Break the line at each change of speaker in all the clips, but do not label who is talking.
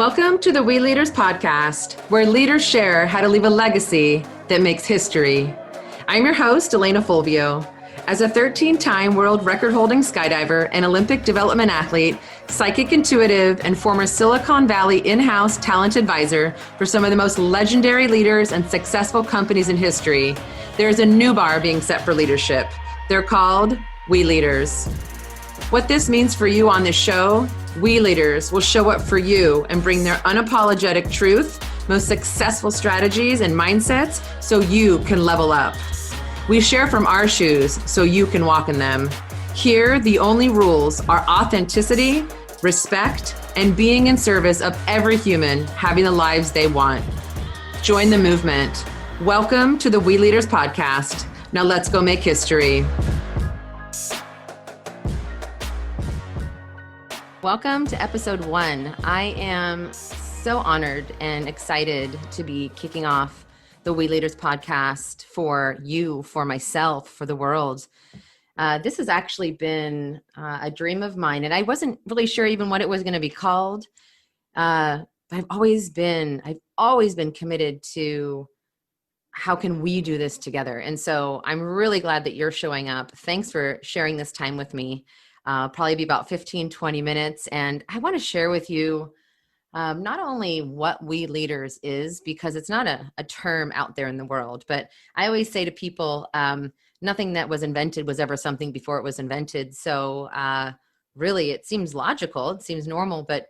Welcome to the We Leaders podcast, where leaders share how to leave a legacy that makes history. I'm your host, Alana Fulvio. As a 13-time world record-holding skydiver and Olympic development athlete, psychic intuitive, and former Silicon Valley in-house talent advisor for some of the most legendary leaders and successful companies in history, there is a new bar being set for leadership. They're called We Leaders. What this means for you on this show, We Leaders will show up for you and bring their unapologetic truth, most successful strategies and mindsets so you can level up. We share from our shoes so you can walk in them. Here, the only rules are authenticity, respect, and being in service of every human having the lives they want. Join the movement. Welcome to the We Leaders podcast. Now let's go make history. Welcome to episode 1. I am so honored and excited to be kicking off the We Leaders podcast for you, for myself, for the world. This has actually been a dream of mine, and I wasn't really sure even what it was going to be called. But I've always been committed to how can we do this together. And so I'm really glad that you're showing up. Thanks for sharing this time with me. Probably be about 15, 20 minutes. And I want to share with you not only what We Leaders is, because it's not a term out there in the world, but I always say to people, nothing that was invented was ever something before it was invented. So really, it seems logical, it seems normal, but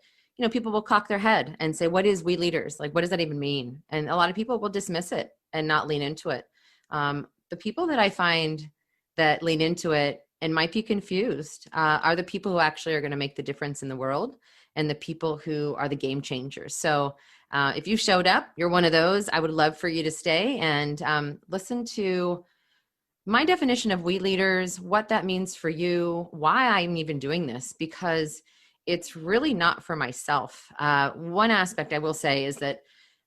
people will cock their head and say, what is We Leaders? Like, what does that even mean? And a lot of people will dismiss it and not lean into it. The people that I find that lean into it and might be confused are the people who actually are going to make the difference in the world and the people who are the game changers. So if you showed up, you're one of those, I would love for you to stay and listen to my definition of We Leaders, what that means for you, why I'm even doing this, because it's really not for myself. One aspect I will say is that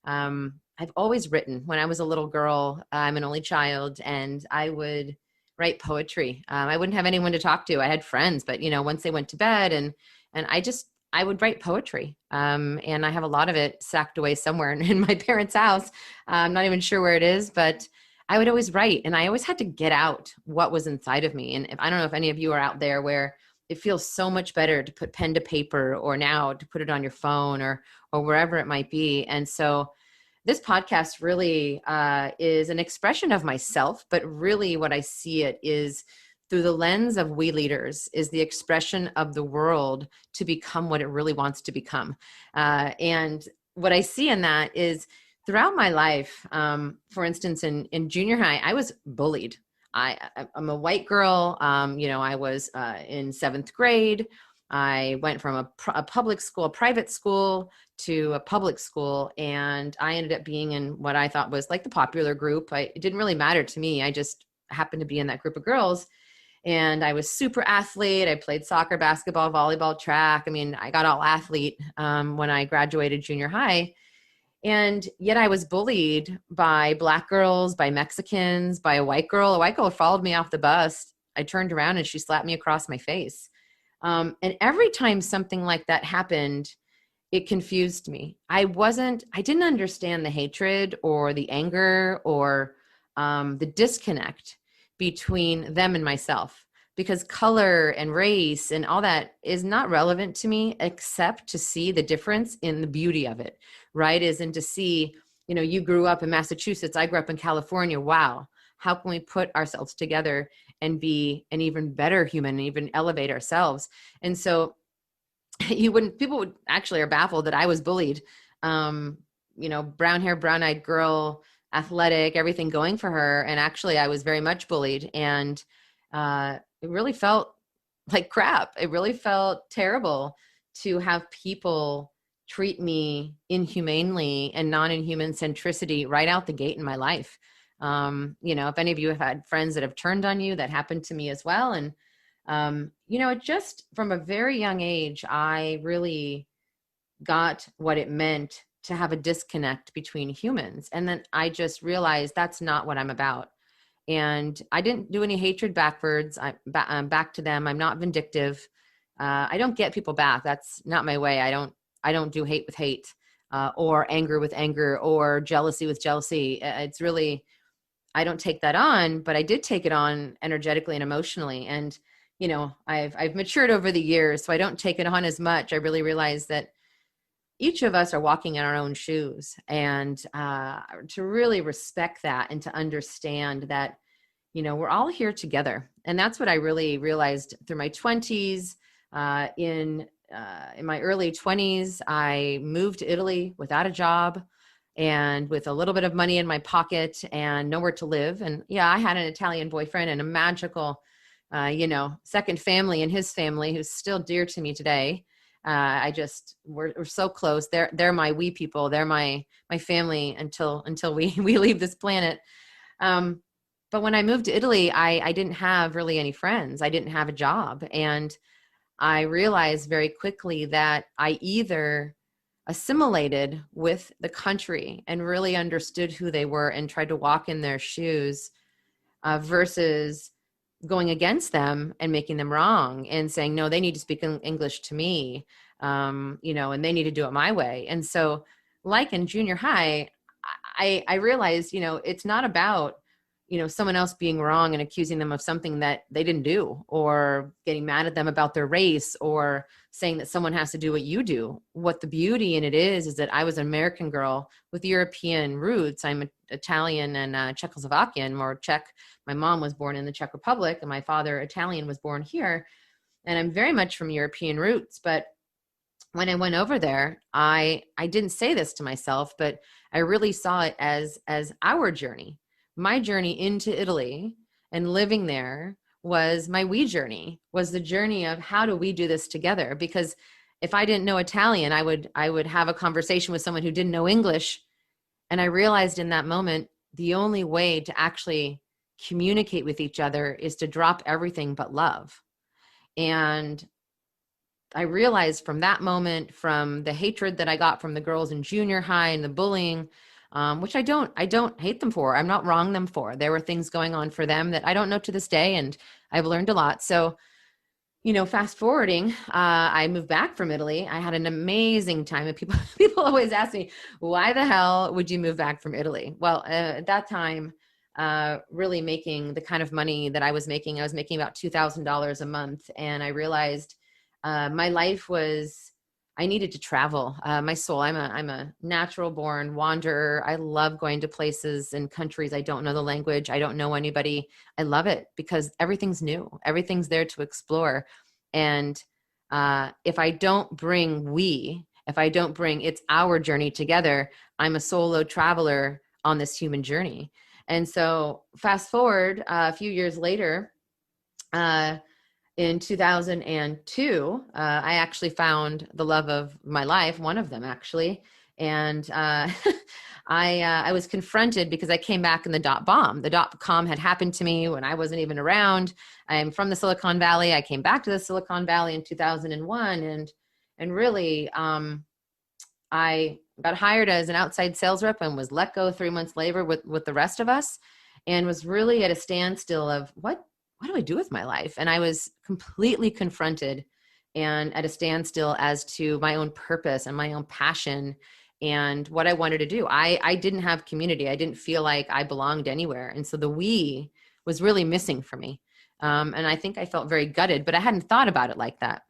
I've always written. When I was a little girl, I'm an only child, and I would write poetry. I wouldn't have anyone to talk to. I had friends, but once they went to bed and I would write poetry. And I have a lot of it sacked away somewhere in my parents' house. I'm not even sure where it is, but I would always write, and I always had to get out what was inside of me. And I don't know if any of you are out there where it feels so much better to put pen to paper, or now to put it on your phone or wherever it might be. And so this podcast really is an expression of myself, but really what I see it is through the lens of We Leaders, is the expression of the world to become what it really wants to become. And what I see in that is throughout my life, for instance, in junior high, I was bullied. I'm a white girl. I was in 7th grade. I went from a public school, private school, to a public school, and I ended up being in what I thought was like the popular group. It didn't really matter to me. I just happened to be in that group of girls, and I was super athlete. I played soccer, basketball, volleyball, track. I mean, I got all athlete when I graduated junior high, and yet I was bullied by Black girls, by Mexicans, by a white girl. A white girl followed me off the bus. I turned around and she slapped me across my face. And every time something like that happened, it confused me. I didn't understand the hatred or the anger or the disconnect between them and myself, because color and race and all that is not relevant to me, except to see the difference in the beauty of it, right? And to see, you grew up in Massachusetts, I grew up in California. Wow. How can we put ourselves together and be an even better human and even elevate ourselves? And so people would actually are baffled that I was bullied. Brown hair, brown eyed girl, athletic, everything going for her. And actually I was very much bullied. And it really felt like crap. It really felt terrible to have people treat me inhumanely and not in human-centricity right out the gate in my life. If any of you have had friends that have turned on you, that happened to me as well. And, it just from a very young age, I really got what it meant to have a disconnect between humans. And then I just realized that's not what I'm about. And I didn't do any hatred back to them. I'm not vindictive. I don't get people back. That's not my way. don't do hate with hate, or anger with anger, or jealousy with jealousy. It's really, I don't take that on, but I did take it on energetically and emotionally. And, I've matured over the years, so I don't take it on as much. I really realize that each of us are walking in our own shoes, and to really respect that and to understand that, we're all here together. And that's what I really realized through my 20s. In my early 20s, I moved to Italy without a job and with a little bit of money in my pocket and nowhere to live. And yeah, I had an Italian boyfriend and a magical, second family in his family who's still dear to me today. We're so close. They're my we people. They're my family until we leave this planet. But when I moved to Italy, I didn't have really any friends. I didn't have a job. And I realized very quickly that I either assimilated with the country and really understood who they were and tried to walk in their shoes, versus going against them and making them wrong and saying, no, they need to speak English to me, and they need to do it my way. And so, like in junior high, I realized, it's not about, someone else being wrong and accusing them of something that they didn't do, or getting mad at them about their race, or saying that someone has to do what you do. What the beauty in it is that I was an American girl with European roots. I'm Italian and Czechoslovakian, more Czech. My mom was born in the Czech Republic and my father, Italian, was born here. And I'm very much from European roots. But when I went over there, I didn't say this to myself, but I really saw it as our journey. My journey into Italy and living there was my we journey, was the journey of how do we do this together? Because if I didn't know Italian, I would have a conversation with someone who didn't know English. And I realized in that moment, the only way to actually communicate with each other is to drop everything but love. And I realized from that moment, from the hatred that I got from the girls in junior high and the bullying, which I don't hate them for. I'm not wrong them for. There were things going on for them that I don't know to this day, and I've learned a lot. So, fast forwarding, I moved back from Italy. I had an amazing time, and people always ask me, why the hell would you move back from Italy? Well, at that time, really making the kind of money that I was making about $2,000 a month, and I realized my life was, I needed to travel. My soul, I'm a natural born wanderer. I love going to places and countries. I don't know the language. I don't know anybody. I love it because everything's new. Everything's there to explore. And if I don't bring it's our journey together, I'm a solo traveler on this human journey. And so fast forward a few years later, in 2002, I actually found the love of my life, one of them actually. And I was confronted because I came back in the dot bomb. The dot-com had happened to me when I wasn't even around. I'm from the Silicon Valley. I came back to the Silicon Valley in 2001. And really, I got hired as an outside sales rep and was let go 3 months later with the rest of us, and was really at a standstill of what do I do with my life? And I was completely confronted and at a standstill as to my own purpose and my own passion and what I wanted to do. I didn't have community. I didn't feel like I belonged anywhere. And so the we was really missing for me. And I think I felt very gutted, but I hadn't thought about it like that.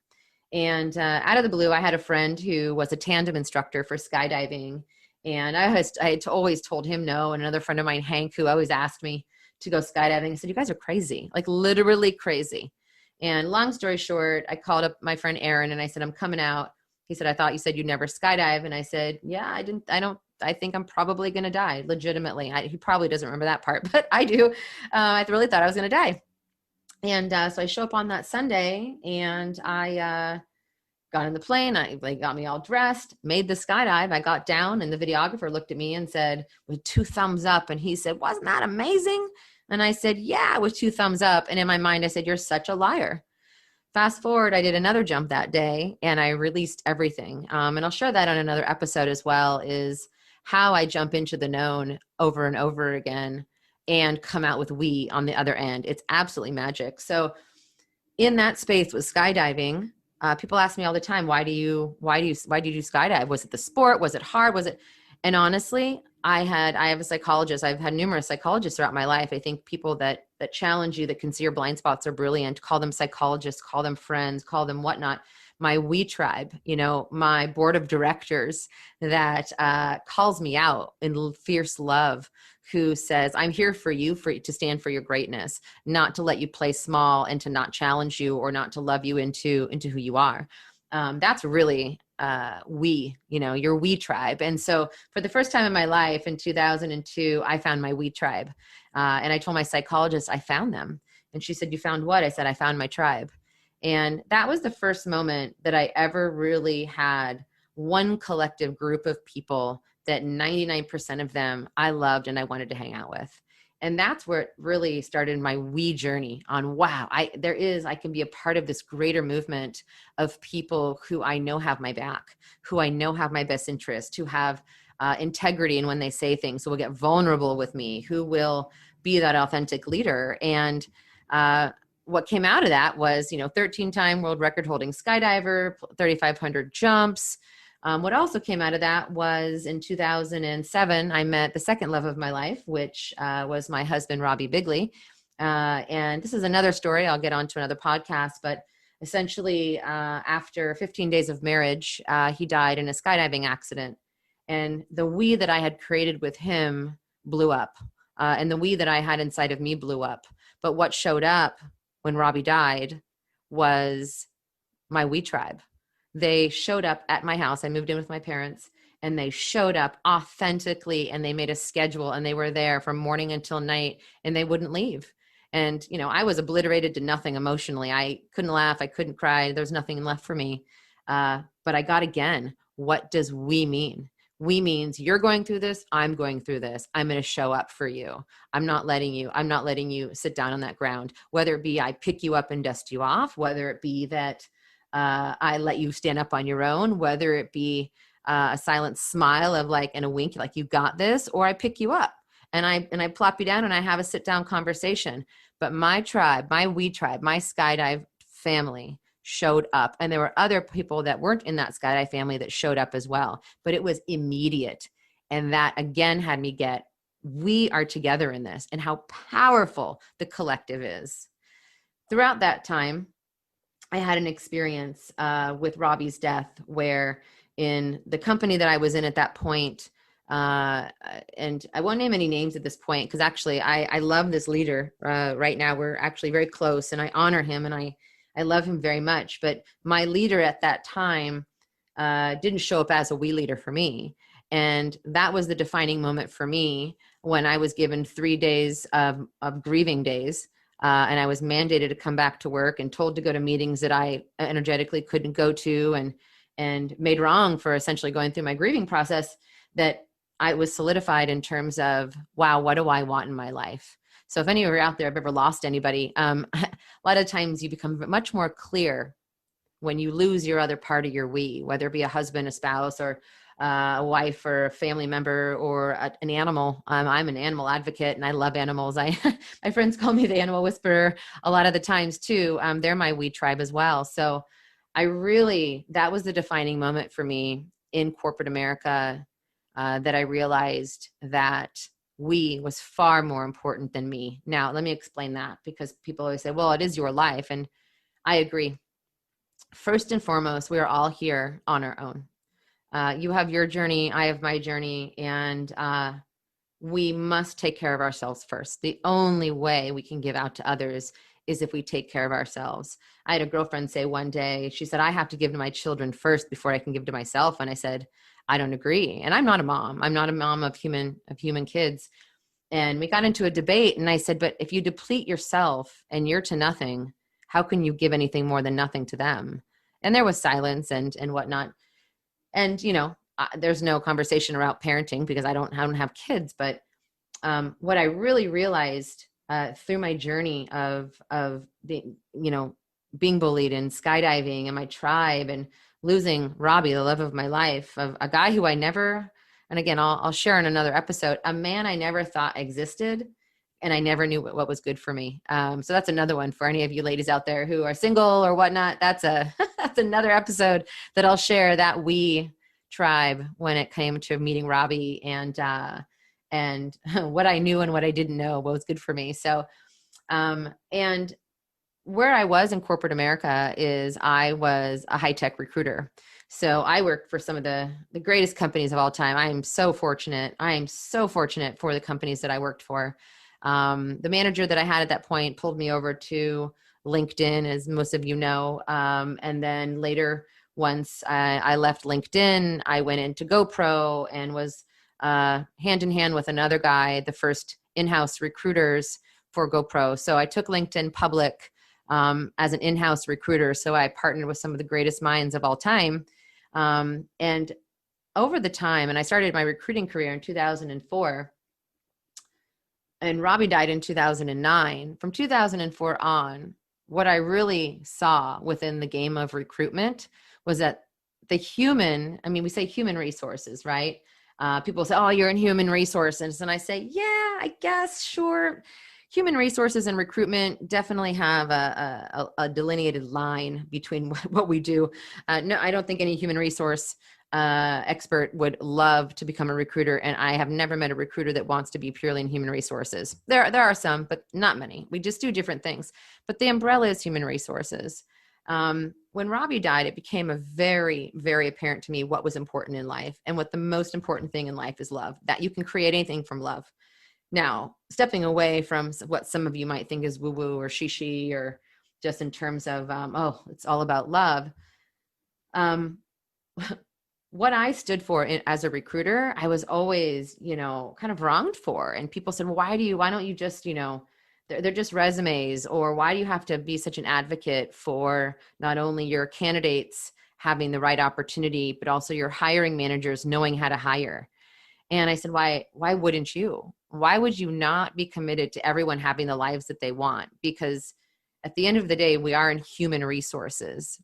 And out of the blue, I had a friend who was a tandem instructor for skydiving. And I had always told him no. And another friend of mine, Hank, who always asked me to go skydiving, I said, you guys are crazy, like literally crazy. And long story short, I called up my friend Aaron and I said, I'm coming out. He said, I thought you said you'd never skydive. And I said, yeah, I think I'm probably going to die legitimately. He probably doesn't remember that part, but I do. I really thought I was going to die. And so I show up on that Sunday and I got in the plane. They got me all dressed, made the skydive. I got down and the videographer looked at me and said, with 2 thumbs up. And he said, wasn't that amazing? And I said, yeah, with 2 thumbs up. And in my mind, I said, you're such a liar. Fast forward, I did another jump that day and I released everything. And I'll share that on another episode as well, is how I jump into the known over and over again and come out with we on the other end. It's absolutely magic. So in that space with skydiving, People ask me all the time, why do you do skydive? Was it the sport? Was it hard? Was it? And honestly, I have a psychologist. I've had numerous psychologists throughout my life. I think people that challenge you, that can see your blind spots, are brilliant. Call them psychologists, call them friends, call them whatnot. My we tribe, my board of directors that calls me out in fierce love, who says, I'm here for you, to stand for your greatness, not to let you play small and to not challenge you or not to love you into who you are. That's really your we tribe. And so for the first time in my life in 2002, I found my we tribe. And I told my psychologist, I found them. And she said, you found what? I said, I found my tribe. And that was the first moment that I ever really had one collective group of people that 99% of them I loved and I wanted to hang out with. And that's where it really started my we journey on, wow, I can be a part of this greater movement of people who I know have my back, who I know have my best interest, who have integrity in when they say things, who will get vulnerable with me, who will be that authentic leader. And what came out of that was, 13-time world record holding skydiver, 3,500 jumps. What also came out of that was in 2007, I met the second love of my life, which was my husband, Robbie Bigley. And this is another story I'll get onto another podcast, but essentially after 15 days of marriage, he died in a skydiving accident. And the we that I had created with him blew up. And the we that I had inside of me blew up. But what showed up when Robbie died was my we tribe. They showed up at my house. I moved in with my parents, and they showed up authentically, and they made a schedule, and they were there from morning until night, and they wouldn't leave. And, I was obliterated to nothing emotionally. I couldn't laugh. I couldn't cry. There was nothing left for me. But I got, again, what does we mean? We means you're going through this. I'm going through this. I'm going to show up for you. I'm not letting you sit down on that ground, whether it be I pick you up and dust you off, whether it be that I let you stand up on your own, whether it be a silent smile of and a wink, like you got this, or I pick you up and I plop you down and I have a sit down conversation. But my tribe, my we tribe, my skydive family showed up. And there were other people that weren't in that skydive family that showed up as well, but it was immediate. And that again had me get, we are together in this, and how powerful the collective is. Throughout that time, I had an experience with Robbie's death where in the company that I was in at that point, and I won't name any names at this point, because actually I love this leader right now. We're actually very close, and I honor him, and I love him very much. But my leader at that time didn't show up as a we leader for me. And that was the defining moment for me when I was given 3 days of grieving days. And I was mandated to come back to work and told to go to meetings that I energetically couldn't go to, and made wrong for essentially going through my grieving process, that I was solidified in terms of, wow, what do I want in my life? So if any of you are out there have ever lost anybody, a lot of times you become much more clear when you lose your other part of your we, whether it be a husband, a spouse, or a wife, or a family member, or an animal. I'm an animal advocate, and I love animals. My friends call me the animal whisperer a lot of the times too. They're my we tribe as well. So that was the defining moment for me in corporate America, that I realized that we was far more important than me. Now, let me explain that, because people always say, well, it is your life. And I agree. First and foremost, we are all here on our own. You have your journey, I have my journey, and we must take care of ourselves first. The only way we can give out to others is if we take care of ourselves. I had a girlfriend say one day, she said, I have to give to my children first before I can give to myself. And I said, I don't agree. And I'm not a mom. I'm not a mom of human kids. And we got into a debate, and I said, but if you deplete yourself and you're to nothing, how can you give anything more than nothing to them? And there was silence and whatnot. And, there's no conversation about parenting because I don't have kids. But what I really realized through my journey of being bullied and skydiving and my tribe, and losing Robbie, the love of my life, of a guy who I never, and again, I'll share in another episode, a man I never thought existed, and I never knew what was good for me. So that's another one for any of you ladies out there who are single or whatnot. That's that's another episode that I'll share, that we tribe, when it came to meeting Robbie and what I knew and what I didn't know, what was good for me. So, and where I was in corporate America is I was a high-tech recruiter. So I worked for some of the greatest companies of all time. I am so fortunate. I am so fortunate for the companies that I worked for. The manager that I had at that point pulled me over to LinkedIn, as most of you know. And then later, once I left LinkedIn, I went into GoPro and was hand in hand with another guy, the first in-house recruiters for GoPro. So I took LinkedIn public as an in-house recruiter. So I partnered with some of the greatest minds of all time. And over the time, and I started my recruiting career in 2004, and Robbie died in 2009. From 2004 on, what I really saw within the game of recruitment was that the human, I mean, we say human resources, right? People say, oh, you're in human resources. And I say, yeah, I guess, sure. Human resources and recruitment definitely have a delineated line between what we do. No, I don't think any human resource expert would love to become a recruiter. And I have never met a recruiter that wants to be purely in human resources. There are some, but not many. We just do different things. But the umbrella is human resources. When Robbie died, it became a very, very apparent to me what was important in life, and what the most important thing in life is love, that you can create anything from love. Now, stepping away from what some of you might think is woo-woo or she, or just in terms of, oh, it's all about love. What I stood for as a recruiter, I was always, kind of wronged for. And people said, well, why don't you just, they're just resumes, or why do you have to be such an advocate for not only your candidates having the right opportunity, but also your hiring managers knowing how to hire? And I said, why wouldn't you? Why would you not be committed to everyone having the lives that they want? Because at the end of the day, we are in human resources.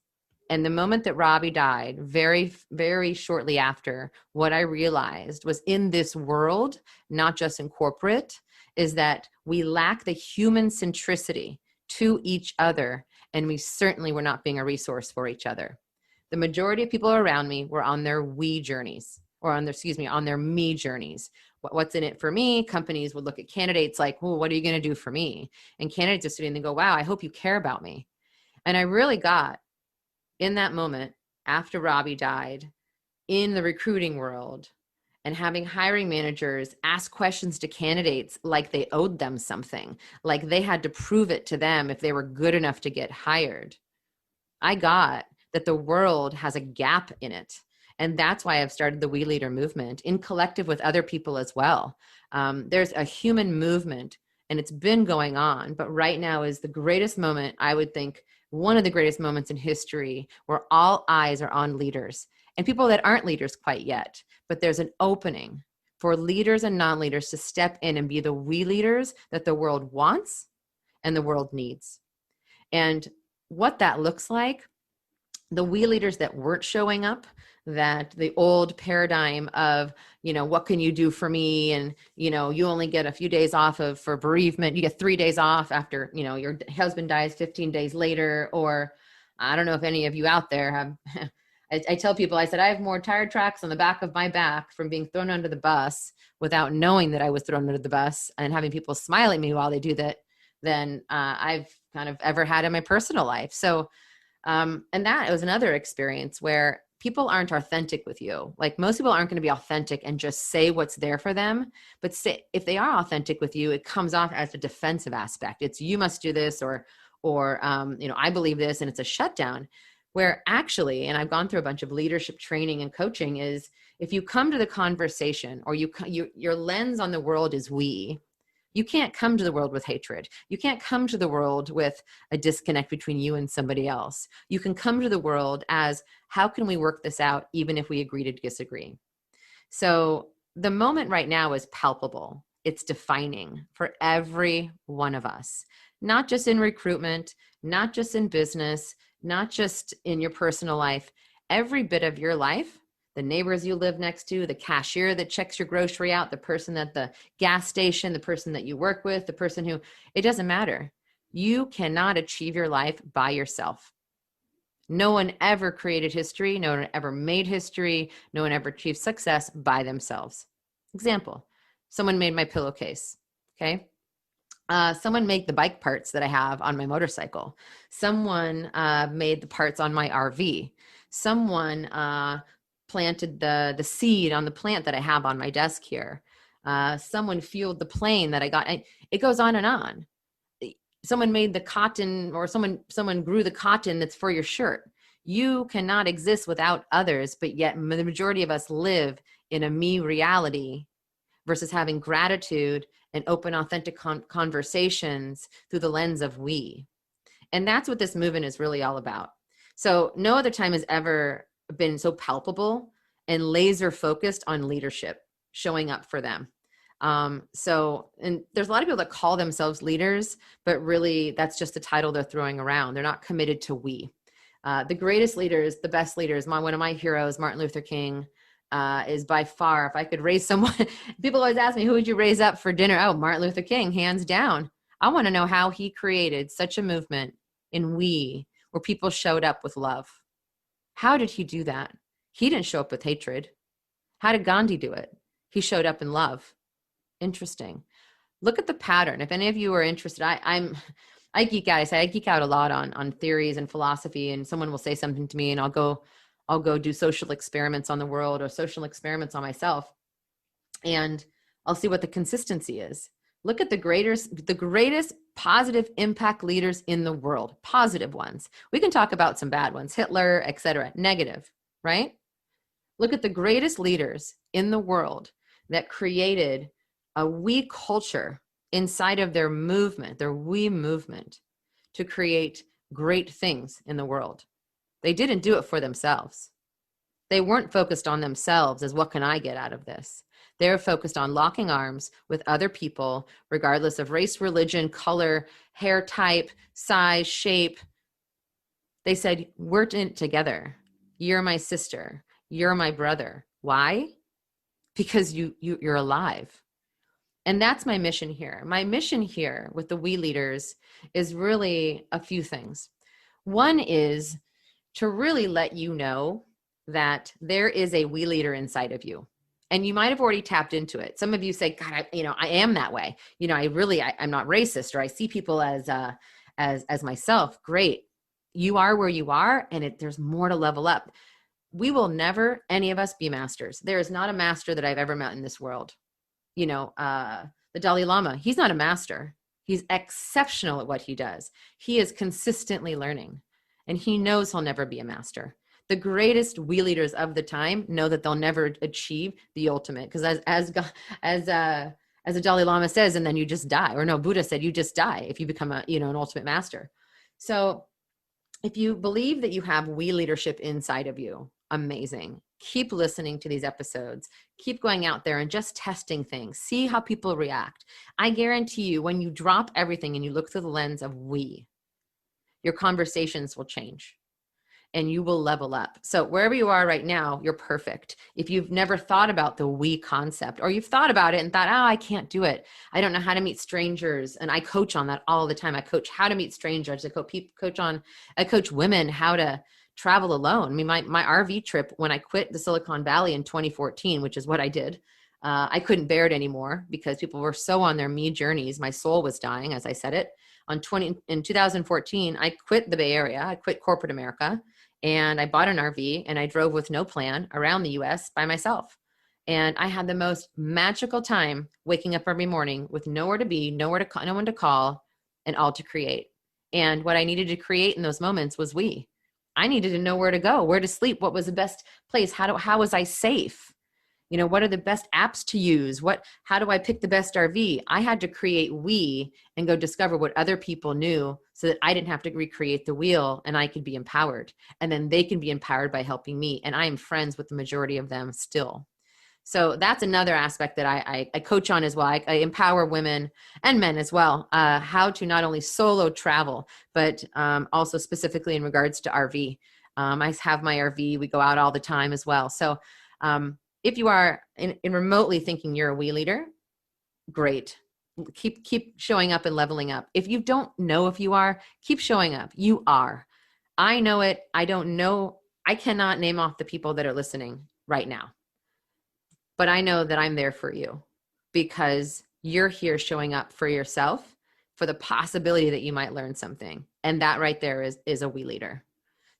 And the moment that Robbie died, very, very shortly after, what I realized was, in this world, not just in corporate, is that we lack the human-centricity to each other. And we certainly were not being a resource for each other. The majority of people around me were on their we journeys, or on their me journeys. What's in it for me? Companies would look at candidates like, well, what are you going to do for me? And candidates are sitting and go, wow, I hope you care about me. And I really got, in that moment, after Robbie died, in the recruiting world, and having hiring managers ask questions to candidates like they owed them something, like they had to prove it to them if they were good enough to get hired. I got that the world has a gap in it. And that's why I've started the We Leader movement in collective with other people as well. There's a human movement, and it's been going on, but right now is the greatest moment, I would think, one of the greatest moments in history, where all eyes are on leaders and people that aren't leaders quite yet. But there's an opening for leaders and non-leaders to step in and be the we leaders that the world wants and the world needs. And what that looks like, the we leaders that weren't showing up, that the old paradigm of, what can you do for me? And, you only get a few days off for bereavement. You get 3 days off after, your husband dies 15 days later. Or I don't know if any of you out there have, I tell people, I said, I have more tire tracks on the back of my back from being thrown under the bus without knowing that I was thrown under the bus and having people smile at me while they do that than I've kind of ever had in my personal life. So, and that was another experience where people aren't authentic with you. Like, most people aren't going to be authentic and just say what's there for them. But if they are authentic with you, it comes off as a defensive aspect. It's, you must do this, or I believe this, and it's a shutdown. Where actually, and I've gone through a bunch of leadership training and coaching, is if you come to the conversation, or your lens on the world is we, you can't come to the world with hatred. You can't come to the world with a disconnect between you and somebody else. You can come to the world as, how can we work this out even if we agree to disagree? So the moment right now is palpable. It's defining for every one of us, not just in recruitment, not just in business, not just in your personal life. Every bit of your life, the neighbors you live next to, the cashier that checks your grocery out, the person at the gas station, the person that you work with, the person who, it doesn't matter. You cannot achieve your life by yourself. No one ever created history. No one ever made history. No one ever achieved success by themselves. Example, someone made my pillowcase. Okay. Someone made the bike parts that I have on my motorcycle. Someone made the parts on my RV. Someone planted the seed on the plant that I have on my desk here. Someone fueled the plane that I got. It goes on and on. Someone made the cotton, or someone grew the cotton that's for your shirt. You cannot exist without others, but yet the majority of us live in a me reality versus having gratitude and open, authentic conversations through the lens of we. And that's what this movement is really all about. So no other time has ever been so palpable and laser focused on leadership, showing up for them. And there's a lot of people that call themselves leaders, but really that's just the title they're throwing around. They're not committed to we. The greatest leaders, the best leaders, one of my heroes, Martin Luther King, is by far, if I could raise someone, people always ask me, who would you raise up for dinner? Oh, Martin Luther King, hands down. I want to know how he created such a movement in we, where people showed up with love. How did he do that? He didn't show up with hatred. How did Gandhi do it? He showed up in love. Interesting. Look at the pattern. If any of you are interested, I geek out. I say I geek out a lot on theories and philosophy, and someone will say something to me and I'll go do social experiments on the world or social experiments on myself. And I'll see what the consistency is. Look at the greatest positive impact leaders in the world, positive ones. We can talk about some bad ones, Hitler, etc., negative, right? Look at the greatest leaders in the world that created a we culture inside of their movement, their we movement, to create great things in the world. They didn't do it for themselves. They weren't focused on themselves as what can I get out of this? They were focused on locking arms with other people, regardless of race, religion, color, hair type, size, shape. They said, we're in it together. You're my sister. You're my brother. Why? Because you're alive. And that's my mission here. My mission here with the we leaders is really a few things. One is to really let you know that there is a we leader inside of you. And you might have already tapped into it. Some of you say, God, I am that way. I'm not racist, or I see people as myself. Great. You are where you are, and there's more to level up. We will never, any of us, be masters. There is not a master that I've ever met in this world. The Dalai Lama, he's not a master. He's exceptional at what he does. He is consistently learning, and he knows he'll never be a master. The greatest we leaders of the time know that they'll never achieve the ultimate, because as the Dalai Lama says, and then you just die. Or no, Buddha said, you just die if you become an ultimate master. So if you believe that you have we leadership inside of you, amazing. Keep listening to these episodes. Keep going out there and just testing things. See how people react. I guarantee you, when you drop everything and you look through the lens of we, your conversations will change and you will level up. So wherever you are right now, you're perfect. If you've never thought about the we concept, or you've thought about it and thought, I can't do it. I don't know how to meet strangers. And I coach on that all the time. I coach how to meet strangers. I coach women how to travel alone. I mean, my RV trip, when I quit the Silicon Valley in 2014, which is what I did, I couldn't bear it anymore because people were so on their me journeys. My soul was dying, as I said it. In 2014, I quit the Bay Area. I quit corporate America, and I bought an RV and I drove with no plan around the US by myself. And I had the most magical time waking up every morning with nowhere to be, no one to call, and all to create. And what I needed to create in those moments was I needed to know where to go, where to sleep, what was the best place, how was I safe? What are the best apps to use? How do I pick the best RV? I had to create we and go discover what other people knew so that I didn't have to recreate the wheel, and I could be empowered. And then they can be empowered by helping me. And I am friends with the majority of them still. So that's another aspect that I coach on as well. I empower women and men as well, how to not only solo travel, but also specifically in regards to RV. I have my RV. We go out all the time as well. So If you are in remotely thinking you're a we leader, great. Keep showing up and leveling up. If you don't know if you are, keep showing up. You are. I know it. I don't know. I cannot name off the people that are listening right now, but I know that I'm there for you because you're here showing up for yourself, for the possibility that you might learn something. And that right there is a we leader.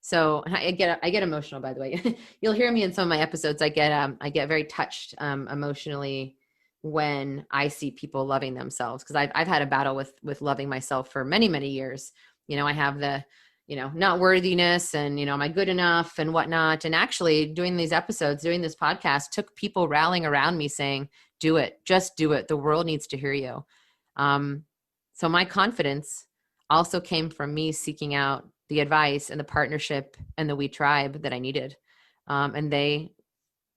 So I get emotional, by the way. You'll hear me in some of my episodes. I get very touched emotionally when I see people loving themselves, because I've had a battle with loving myself for many, many years. I have the, not worthiness and, am I good enough and whatnot. And actually doing these episodes, doing this podcast took people rallying around me saying, do it, just do it. The world needs to hear you. So my confidence also came from me seeking out the advice and the partnership and the We Tribe that I needed. And they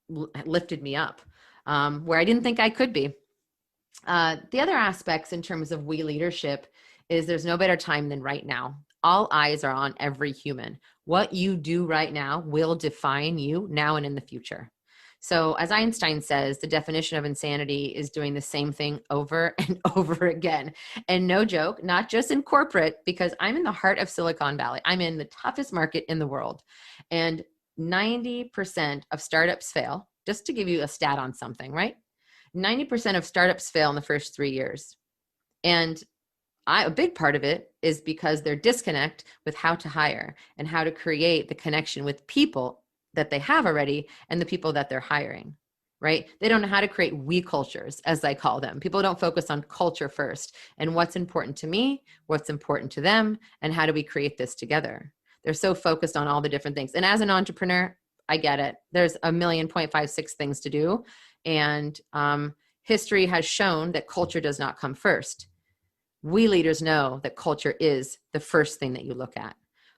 lifted me up where I didn't think I could be. The other aspects in terms of we leadership is there's no better time than right now. All eyes are on every human. What you do right now will define you now and in the future. So as Einstein says, the definition of insanity is doing the same thing over and over again. And no joke, not just in corporate, because I'm in the heart of Silicon Valley. I'm in the toughest market in the world. And 90% of startups fail, just to give you a stat on something, right? 90% of startups fail in the first 3 years. And a big part of it is because their disconnect with how to hire and how to create the connection with people that they have already and the people that they're hiring, right? They don't know how to create we cultures, as I call them. People don't focus on culture first and what's important to me, what's important to them, and how do we create this together? They're so focused on all the different things. And as an entrepreneur, I get it. There's 1,000,056 things to do. And history has shown that culture does not come first. We leaders know that culture is the first thing that you look at.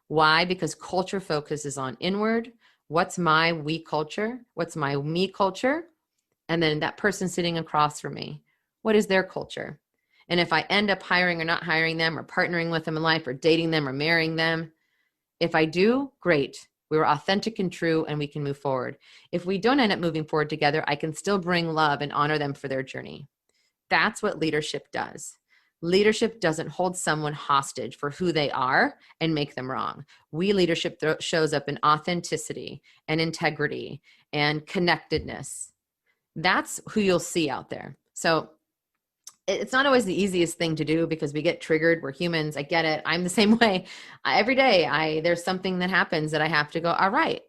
Why? Because culture focuses on inward. What's my we culture? What's my me culture? And then that person sitting across from me, what is their culture? And if I end up hiring or not hiring them or partnering with them in life or dating them or marrying them, if I do, great. We were authentic and true and we can move forward. If we don't end up moving forward together, I can still bring love and honor them for their journey. That's what leadership does. Leadership doesn't hold someone hostage for who they are and make them wrong. We leadership shows up in authenticity and integrity and connectedness. That's who you'll see out there. So it's not always the easiest thing to do because we get triggered. We're humans. I get it. I'm the same way. Every day, there's something that happens that I have to go, all right,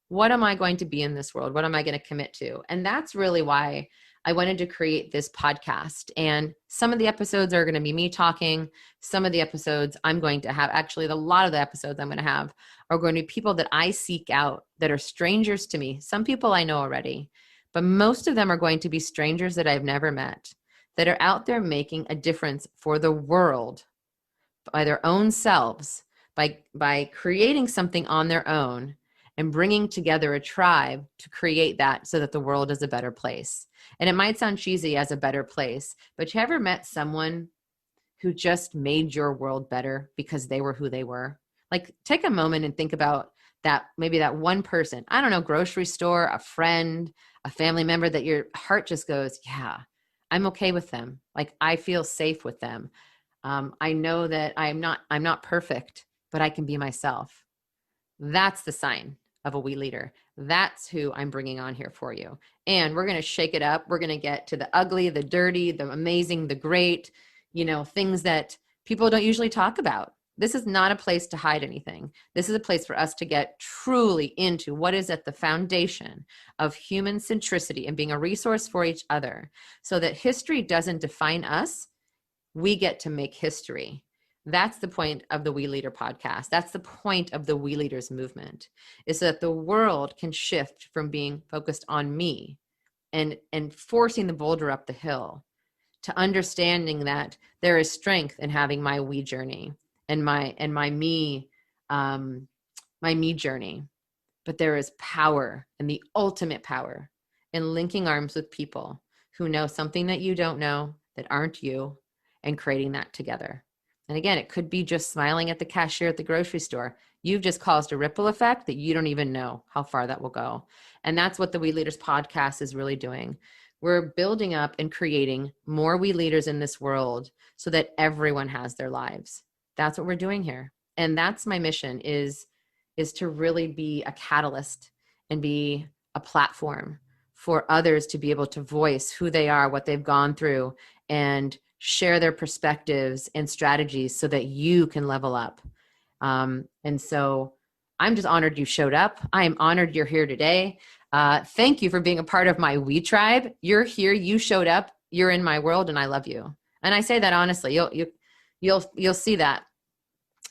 what am I going to be in this world? What am I going to commit to? And that's really why I wanted to create this podcast. And some of the episodes are going to be me talking. Some of the episodes I'm going to have, actually, a lot of the episodes I'm going to have are going to be people that I seek out that are strangers to me. Some people I know already, but most of them are going to be strangers that I've never met, that are out there making a difference for the world by their own selves, by creating something on their own and bringing together a tribe to create that so that the world is a better place. And it might sound cheesy as a better place, but you ever met someone who just made your world better because they were who they were? Like, take a moment and think about that, maybe that one person, I don't know, grocery store, a friend, a family member that your heart just goes, yeah, I'm okay with them. Like, I feel safe with them. I know that I'm not perfect, but I can be myself. That's the sign of a we leader. That's who I'm bringing on here for you. And we're going to shake it up. We're going to get to the ugly, the dirty, the amazing, the great, things that people don't usually talk about. This is not a place to hide anything. This is a place for us to get truly into what is at the foundation of human centricity and being a resource for each other so that history doesn't define us. We get to make history. That's the point of the We Leader podcast. That's the point of the We Leaders movement, is so that the world can shift from being focused on me and forcing the boulder up the hill to understanding that there is strength in having my we journey and my me journey. But there is power, and the ultimate power, in linking arms with people who know something that you don't know, that aren't you, and creating that together. And again, it could be just smiling at the cashier at the grocery store. You've just caused a ripple effect that you don't even know how far that will go. And that's what the We Leaders podcast is really doing. We're building up and creating more we leaders in this world so that everyone has their lives. That's what we're doing here. And that's my mission is to really be a catalyst and be a platform for others to be able to voice who they are, what they've gone through, and share their perspectives and strategies so that you can level up. And so I'm just honored you showed up. I am honored you're here today. Thank you for being a part of my We Tribe. You're here. You showed up. You're in my world, and I love you. And I say that honestly. You'll see that.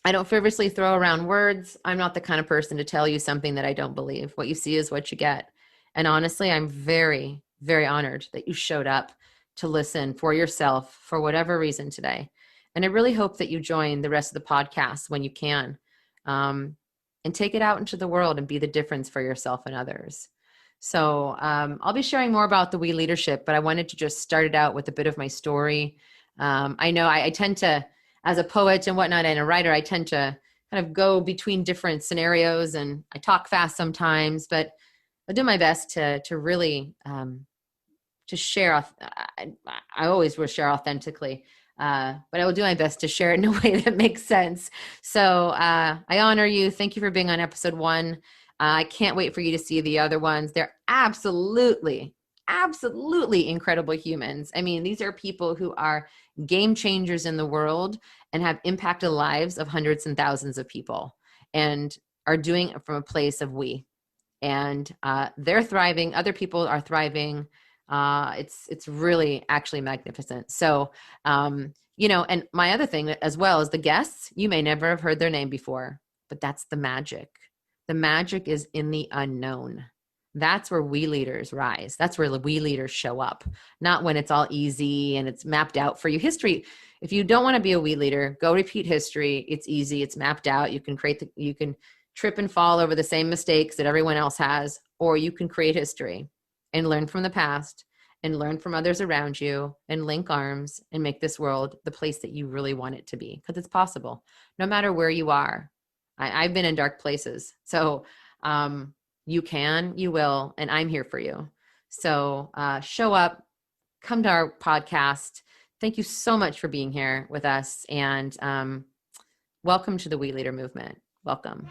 I don't frivolously throw around words. I'm not the kind of person to tell you something that I don't believe. What you see is what you get. And honestly, I'm very, very honored that you showed up to listen for yourself for whatever reason today. And I really hope that you join the rest of the podcast when you can, and take it out into the world and be the difference for yourself and others. So I'll be sharing more about the We Leadership, but I wanted to just start it out with a bit of my story. I know I tend to, as a poet and whatnot and a writer, I tend to kind of go between different scenarios, and I talk fast sometimes, but I'll do my best to really to share. I always will share authentically, but I will do my best to share it in a way that makes sense. So I honor you. Thank you for being on episode 1. I can't wait for you to see the other ones. They're absolutely incredible humans. I mean, these are people who are game changers in the world and have impacted the lives of hundreds and thousands of people, and are doing it from a place of we. And they're thriving. Other people are thriving. It's really actually magnificent. So, and my other thing as well is the guests, you may never have heard their name before, but that's the magic. The magic is in the unknown. That's where we leaders rise. That's where the we leaders show up, not when it's all easy and it's mapped out for you. History, if you don't want to be a we leader, go repeat history. It's easy. It's mapped out. You can trip and fall over the same mistakes that everyone else has, or you can create history and learn from the past and learn from others around you and link arms and make this world the place that you really want it to be, because it's possible no matter where you are. I've been in dark places. So you can, you will, and I'm here for you. So show up, come to our podcast. Thank you so much for being here with us, and welcome to the We Leader movement. Welcome.